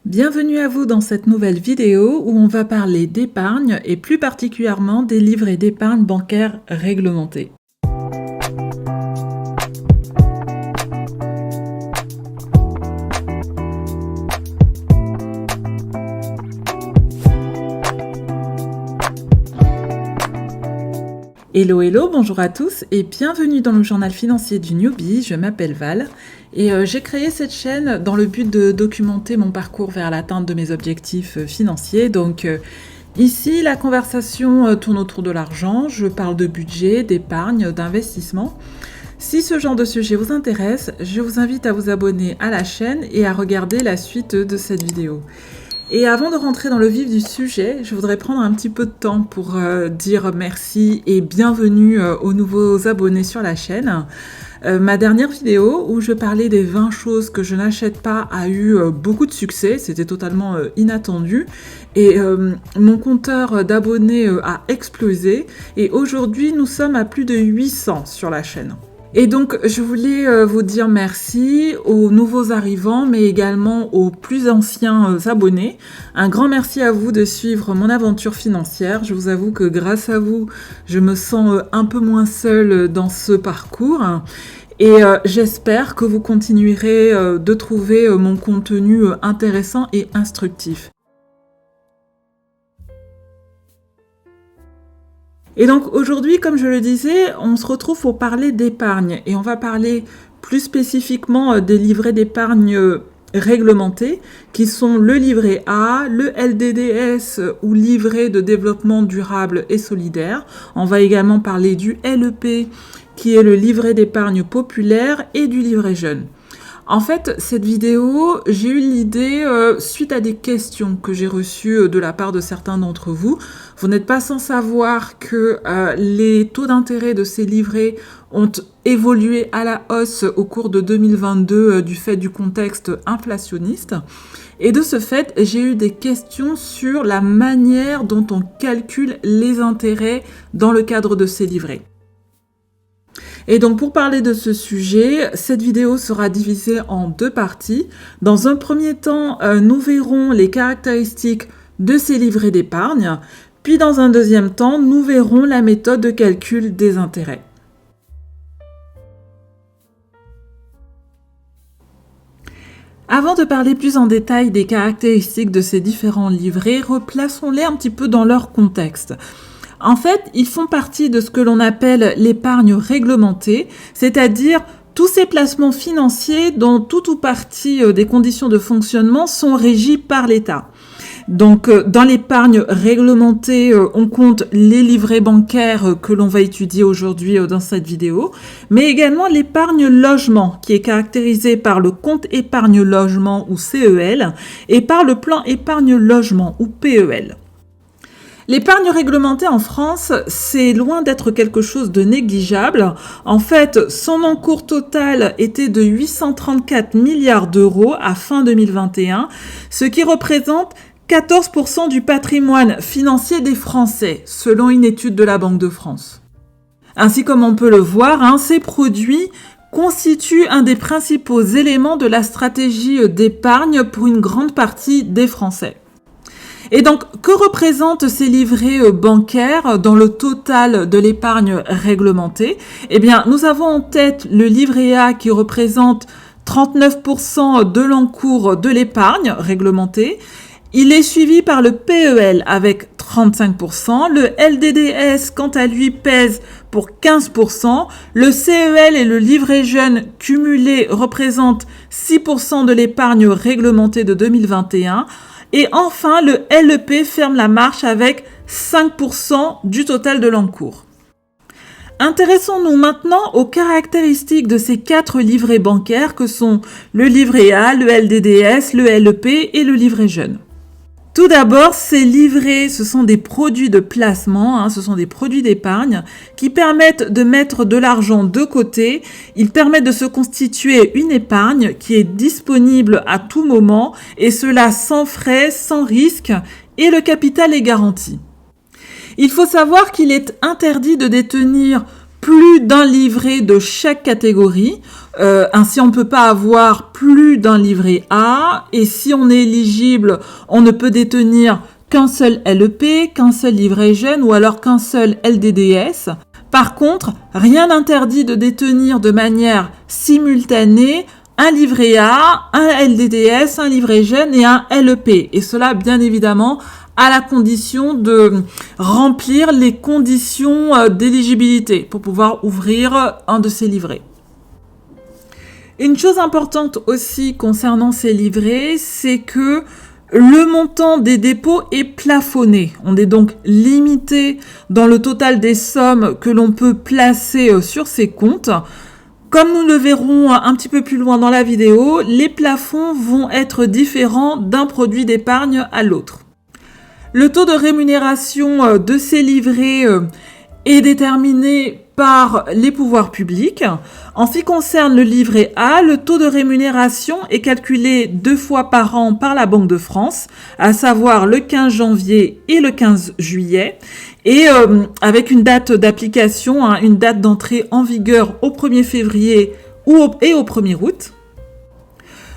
Bienvenue à vous dans cette nouvelle vidéo où on va parler d'épargne et plus particulièrement des livrets d'épargne bancaire réglementés. Hello hello, bonjour à tous et bienvenue dans le journal financier du Newbie, je m'appelle Val et j'ai créé cette chaîne dans le but de documenter mon parcours vers l'atteinte de mes objectifs financiers. Donc ici la conversation tourne autour de l'argent, je parle de budget, d'épargne, d'investissement. Si ce genre de sujet vous intéresse, je vous invite à vous abonner à la chaîne et à regarder la suite de cette vidéo. Et avant de rentrer dans le vif du sujet, je voudrais prendre un petit peu de temps pour dire merci et bienvenue aux nouveaux abonnés sur la chaîne. Ma dernière vidéo où je parlais des 20 choses que je n'achète pas a eu beaucoup de succès, c'était totalement inattendu. Et mon compteur d'abonnés a explosé et aujourd'hui nous sommes à plus de 800 sur la chaîne. Et donc, je voulais vous dire merci aux nouveaux arrivants, mais également aux plus anciens abonnés. Un grand merci à vous de suivre mon aventure financière. Je vous avoue que grâce à vous, je me sens un peu moins seule dans ce parcours. Et j'espère que vous continuerez de trouver mon contenu intéressant et instructif. Et donc aujourd'hui, comme je le disais, on se retrouve pour parler d'épargne et on va parler plus spécifiquement des livrets d'épargne réglementés qui sont le livret A, le LDDS ou livret de développement durable et solidaire. On va également parler du LEP qui est le livret d'épargne populaire et du livret jeune. En fait, cette vidéo, j'ai eu l'idée suite à des questions que j'ai reçues de la part de certains d'entre vous. Vous n'êtes pas sans savoir que les taux d'intérêt de ces livrets ont évolué à la hausse au cours de 2022 du fait du contexte inflationniste. Et de ce fait, j'ai eu des questions sur la manière dont on calcule les intérêts dans le cadre de ces livrets. Et donc pour parler de ce sujet, cette vidéo sera divisée en deux parties. Dans un premier temps, nous verrons les caractéristiques de ces livrets d'épargne, puis dans un deuxième temps, nous verrons la méthode de calcul des intérêts. Avant de parler plus en détail des caractéristiques de ces différents livrets, replaçons-les un petit peu dans leur contexte. En fait, ils font partie de ce que l'on appelle l'épargne réglementée, c'est-à-dire tous ces placements financiers dont tout ou partie des conditions de fonctionnement sont régies par l'État. Donc, dans l'épargne réglementée, on compte les livrets bancaires que l'on va étudier aujourd'hui dans cette vidéo, mais également l'épargne logement, qui est caractérisée par le compte épargne logement ou CEL, et par le plan épargne logement ou PEL. L'épargne réglementée en France, c'est loin d'être quelque chose de négligeable. En fait, son encours total était de 834 milliards d'euros à fin 2021, ce qui représente 14% du patrimoine financier des Français, selon une étude de la Banque de France. Ainsi comme on peut le voir, ces produits constituent un des principaux éléments de la stratégie d'épargne pour une grande partie des Français. Et donc, que représentent ces livrets bancaires dans le total de l'épargne réglementée ? Eh bien, nous avons en tête le livret A qui représente 39% de l'encours de l'épargne réglementée. Il est suivi par le PEL avec 35%, le LDDS quant à lui pèse pour 15%, le CEL et le livret jeune cumulés représentent 6% de l'épargne réglementée de 2021. Et enfin, le LEP ferme la marche avec 5% du total de l'encours. Intéressons-nous maintenant aux caractéristiques de ces 4 livrets bancaires que sont le livret A, le LDDS, le LEP et le livret jeune. Tout d'abord, ces livrets, ce sont des produits de placement, ce sont des produits d'épargne qui permettent de mettre de l'argent de côté. Ils permettent de se constituer une épargne qui est disponible à tout moment et cela sans frais, sans risque et le capital est garanti. Il faut savoir qu'il est interdit de détenir plus d'un livret de chaque catégorie. Ainsi, on ne peut pas avoir plus d'un livret A. Et si on est éligible, on ne peut détenir qu'un seul LEP, qu'un seul livret jeune ou alors qu'un seul LDDS. Par contre, rien n'interdit de détenir de manière simultanée un livret A, un LDDS, un livret jeune et un LEP. Et cela, bien évidemment, à la condition de remplir les conditions d'éligibilité pour pouvoir ouvrir un de ces livrets. Une chose importante aussi concernant ces livrets, c'est que le montant des dépôts est plafonné. On est donc limité dans le total des sommes que l'on peut placer sur ces comptes. Comme nous le verrons un petit peu plus loin dans la vidéo, les plafonds vont être différents d'un produit d'épargne à l'autre. Le taux de rémunération de ces livrets est déterminé par les pouvoirs publics. En ce qui concerne le livret A, le taux de rémunération est calculé 2 fois par an par la Banque de France, à savoir le 15 janvier et le 15 juillet, et avec une date d'application, une date d'entrée en vigueur au 1er février et au 1er août.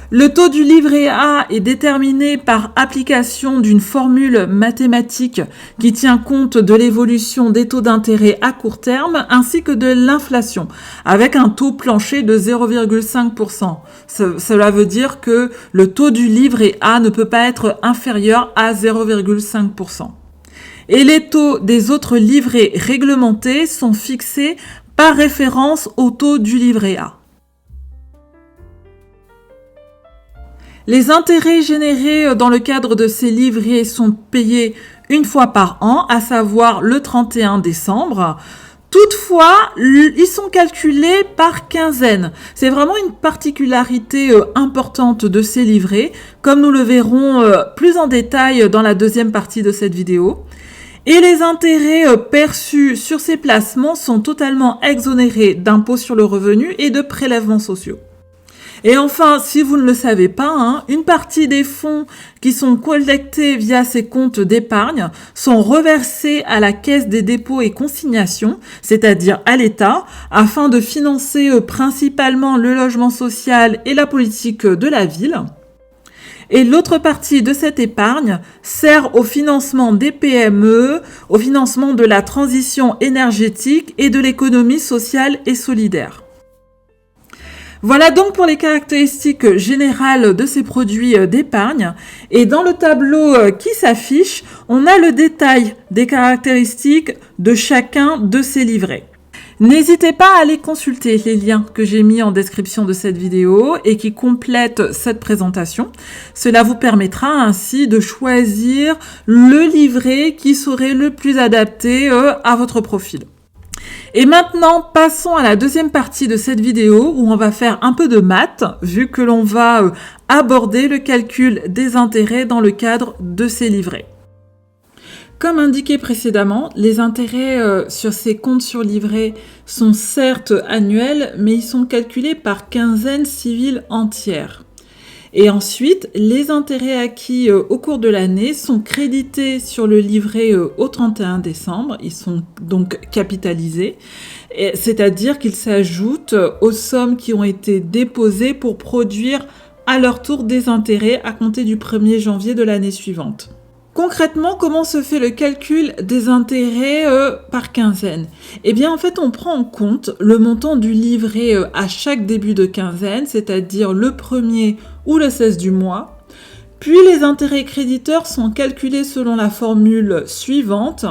Le taux du livret A est déterminé par application d'une formule mathématique qui tient compte de l'évolution des taux d'intérêt à court terme ainsi que de l'inflation, avec un taux plancher de 0,5%. Cela veut dire que le taux du livret A ne peut pas être inférieur à 0,5%. Et les taux des autres livrets réglementés sont fixés par référence au taux du livret A. Les intérêts générés dans le cadre de ces livrets sont payés une fois par an, à savoir le 31 décembre. Toutefois, ils sont calculés par quinzaine. C'est vraiment une particularité importante de ces livrets, comme nous le verrons plus en détail dans la deuxième partie de cette vidéo. Et les intérêts perçus sur ces placements sont totalement exonérés d'impôts sur le revenu et de prélèvements sociaux. Et enfin, si vous ne le savez pas, une partie des fonds qui sont collectés via ces comptes d'épargne sont reversés à la Caisse des dépôts et consignations, c'est-à-dire à l'État, afin de financer principalement le logement social et la politique de la ville. Et l'autre partie de cette épargne sert au financement des PME, au financement de la transition énergétique et de l'économie sociale et solidaire. Voilà donc pour les caractéristiques générales de ces produits d'épargne. Et dans le tableau qui s'affiche, on a le détail des caractéristiques de chacun de ces livrets. N'hésitez pas à aller consulter les liens que j'ai mis en description de cette vidéo et qui complètent cette présentation. Cela vous permettra ainsi de choisir le livret qui serait le plus adapté à votre profil. Et maintenant, passons à la deuxième partie de cette vidéo où on va faire un peu de maths, vu que l'on va aborder le calcul des intérêts dans le cadre de ces livrets. Comme indiqué précédemment, les intérêts sur ces comptes sur livret sont certes annuels, mais ils sont calculés par quinzaine civile entière. Et ensuite, les intérêts acquis au cours de l'année sont crédités sur le livret au 31 décembre. Ils sont donc capitalisés, c'est-à-dire qu'ils s'ajoutent aux sommes qui ont été déposées pour produire à leur tour des intérêts à compter du 1er janvier de l'année suivante. Concrètement, comment se fait le calcul des intérêts par quinzaine ? Eh bien, en fait, on prend en compte le montant du livret à chaque début de quinzaine, c'est-à-dire le 1er ou le 16 du mois. Puis, les intérêts créditeurs sont calculés selon la formule suivante.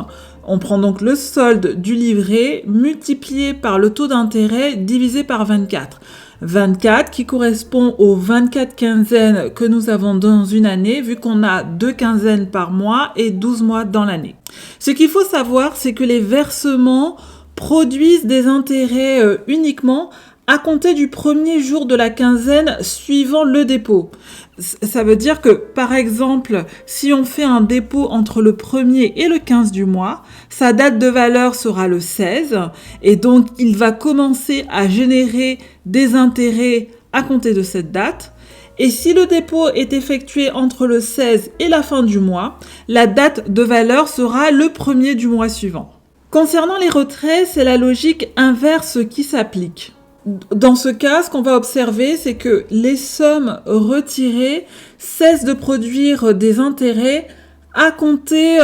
On prend donc le solde du livret multiplié par le taux d'intérêt divisé par 24. 24 qui correspond aux 24 quinzaines que nous avons dans une année, vu qu'on a 2 quinzaines par mois et 12 mois dans l'année. Ce qu'il faut savoir, c'est que les versements produisent des intérêts uniquement à compter du premier jour de la quinzaine suivant le dépôt. Ça veut dire que, par exemple, si on fait un dépôt entre le 1er et le 15 du mois, sa date de valeur sera le 16 et donc il va commencer à générer des intérêts à compter de cette date. Et si le dépôt est effectué entre le 16 et la fin du mois, la date de valeur sera le 1er du mois suivant. Concernant les retraits, c'est la logique inverse qui s'applique. Dans ce cas, ce qu'on va observer, c'est que les sommes retirées cessent de produire des intérêts à compter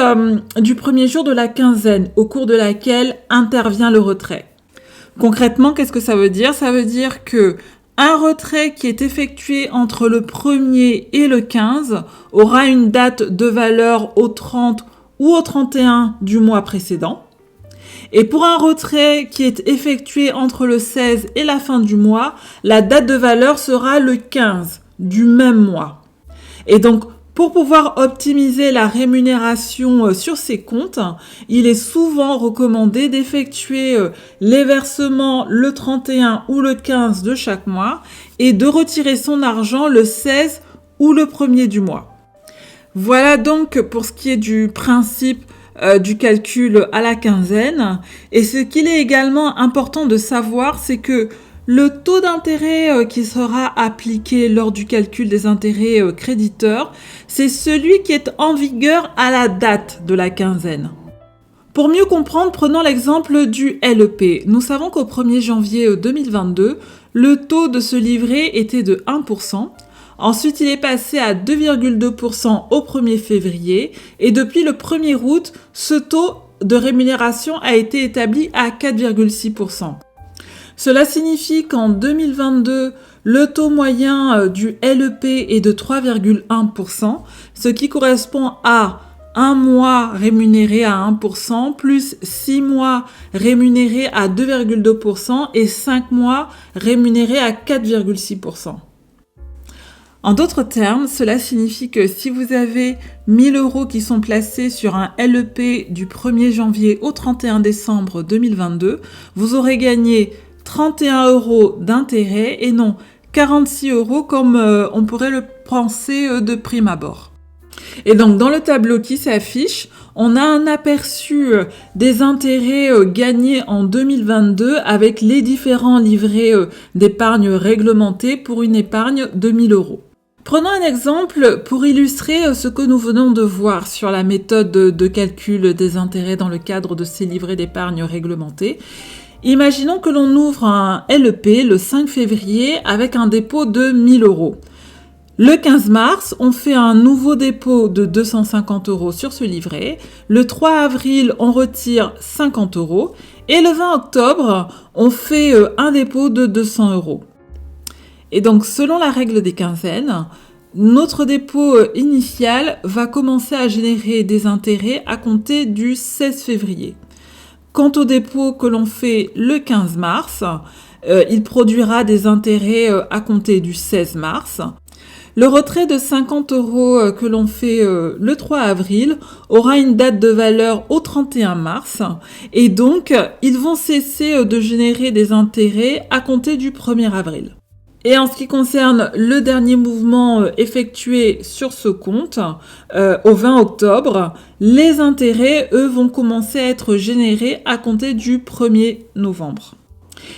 du premier jour de la quinzaine, au cours de laquelle intervient le retrait. Concrètement, qu'est-ce que ça veut dire? Ça veut dire que un retrait qui est effectué entre le 1er et le 15 aura une date de valeur au 30 ou au 31 du mois précédent. Et pour un retrait qui est effectué entre le 16 et la fin du mois, la date de valeur sera le 15 du même mois. Et donc, pour pouvoir optimiser la rémunération sur ces comptes, il est souvent recommandé d'effectuer les versements le 31 ou le 15 de chaque mois et de retirer son argent le 16 ou le 1er du mois. Voilà donc pour ce qui est du principe du calcul à la quinzaine. Et ce qu'il est également important de savoir, c'est que le taux d'intérêt qui sera appliqué lors du calcul des intérêts créditeurs, c'est celui qui est en vigueur à la date de la quinzaine. Pour mieux comprendre, prenons l'exemple du LEP. Nous savons qu'au 1er janvier 2022, le taux de ce livret était de 1%. Ensuite, il est passé à 2,2% au 1er février et depuis le 1er août, ce taux de rémunération a été établi à 4,6%. Cela signifie qu'en 2022, le taux moyen du LEP est de 3,1%, ce qui correspond à un mois rémunéré à 1%, plus 6 mois rémunérés à 2,2% et 5 mois rémunérés à 4,6%. En d'autres termes, cela signifie que si vous avez 1 000 € qui sont placés sur un LEP du 1er janvier au 31 décembre 2022, vous aurez gagné 31 € d'intérêt et non 46 € comme on pourrait le penser de prime abord. Et donc dans le tableau qui s'affiche, on a un aperçu des intérêts gagnés en 2022 avec les différents livrets d'épargne réglementée pour une épargne de 1 000 €. Prenons un exemple pour illustrer ce que nous venons de voir sur la méthode de calcul des intérêts dans le cadre de ces livrets d'épargne réglementés. Imaginons que l'on ouvre un LEP le 5 février avec un dépôt de 1 000 €. Le 15 mars, on fait un nouveau dépôt de 250 € sur ce livret. Le 3 avril, on retire 50 €. Et le 20 octobre, on fait un dépôt de 200 €. Et donc, selon la règle des quinzaines, notre dépôt initial va commencer à générer des intérêts à compter du 16 février. Quant au dépôt que l'on fait le 15 mars, il produira des intérêts à compter du 16 mars. Le retrait de 50 € que l'on fait le 3 avril aura une date de valeur au 31 mars et donc ils vont cesser de générer des intérêts à compter du 1er avril. Et en ce qui concerne le dernier mouvement effectué sur ce compte, au 20 octobre, les intérêts, eux, vont commencer à être générés à compter du 1er novembre.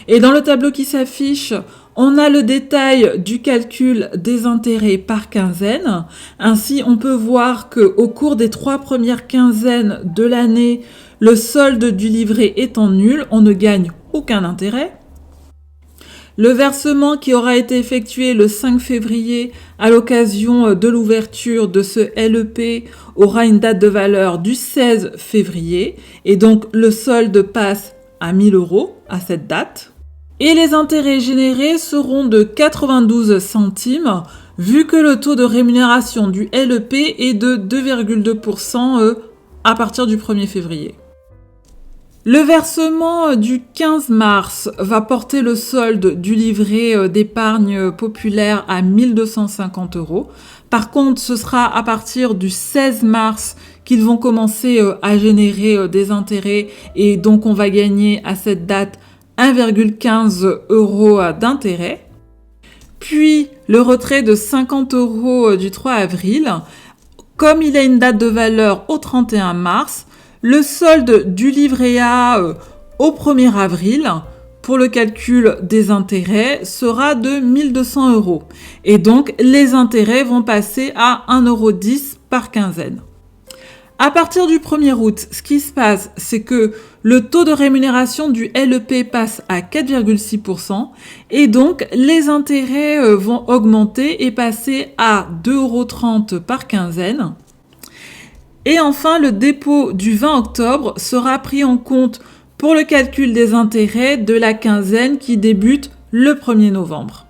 Et dans le tableau qui s'affiche, on a le détail du calcul des intérêts par quinzaine. Ainsi, on peut voir qu'au cours des 3 premières quinzaines de l'année, le solde du livret étant nul, on ne gagne aucun intérêt. Le versement qui aura été effectué le 5 février à l'occasion de l'ouverture de ce LEP aura une date de valeur du 16 février et donc le solde passe à 1 000 € à cette date. Et les intérêts générés seront de 92 centimes vu que le taux de rémunération du LEP est de 2,2% à partir du 1er février. Le versement du 15 mars va porter le solde du livret d'épargne populaire à 1 250 €. Par contre, ce sera à partir du 16 mars qu'ils vont commencer à générer des intérêts et donc on va gagner à cette date 1,15 € d'intérêt. Puis le retrait de 50 € du 3 avril. Comme il a une date de valeur au 31 mars, le solde du livret A au 1er avril pour le calcul des intérêts sera de 1 200 €. Et donc, les intérêts vont passer à 1,10 € par quinzaine. À partir du 1er août, ce qui se passe, c'est que le taux de rémunération du LEP passe à 4,6% et donc les intérêts vont augmenter et passer à 2,30 € par quinzaine. Et enfin, le dépôt du 20 octobre sera pris en compte pour le calcul des intérêts de la quinzaine qui débute le 1er novembre.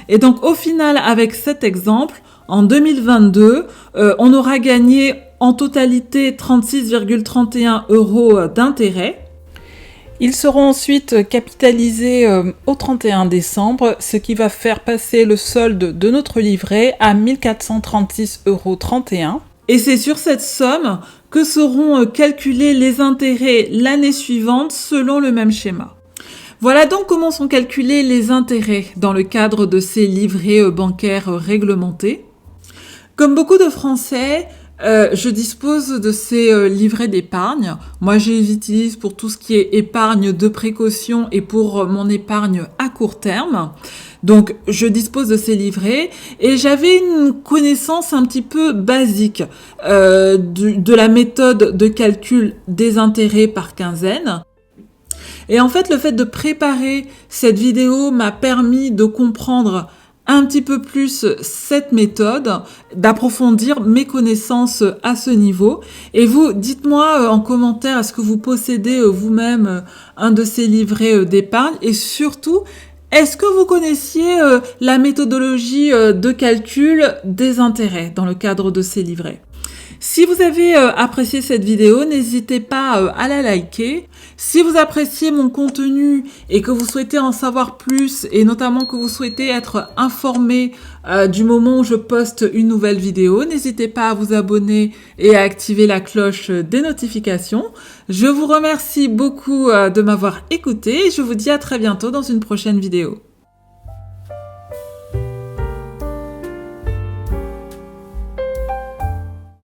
Et donc au final, avec cet exemple, en 2022, on aura gagné en totalité 36,31 € d'intérêt. Ils seront ensuite capitalisés au 31 décembre, ce qui va faire passer le solde de notre livret à 1436,31 €. Et c'est sur cette somme que seront calculés les intérêts l'année suivante selon le même schéma. Voilà donc comment sont calculés les intérêts dans le cadre de ces livrets bancaires réglementés. Comme beaucoup de Français, je dispose de ces livrets d'épargne. Moi, je les utilise pour tout ce qui est épargne de précaution et pour mon épargne à court terme. Donc, je dispose de ces livrets et j'avais une connaissance un petit peu basique de la méthode de calcul des intérêts par quinzaine. Et en fait, le fait de préparer cette vidéo m'a permis de comprendre un petit peu plus cette méthode, d'approfondir mes connaissances à ce niveau. Et vous, dites-moi en commentaire, est-ce que vous possédez vous-même un de ces livrets d'épargne? Et surtout, est-ce que vous connaissiez la méthodologie de calcul des intérêts dans le cadre de ces livrets? Si vous avez apprécié cette vidéo, n'hésitez pas à la liker. Si vous appréciez mon contenu et que vous souhaitez en savoir plus et notamment que vous souhaitez être informé du moment où je poste une nouvelle vidéo, n'hésitez pas à vous abonner et à activer la cloche des notifications. Je vous remercie beaucoup de m'avoir écouté et je vous dis à très bientôt dans une prochaine vidéo.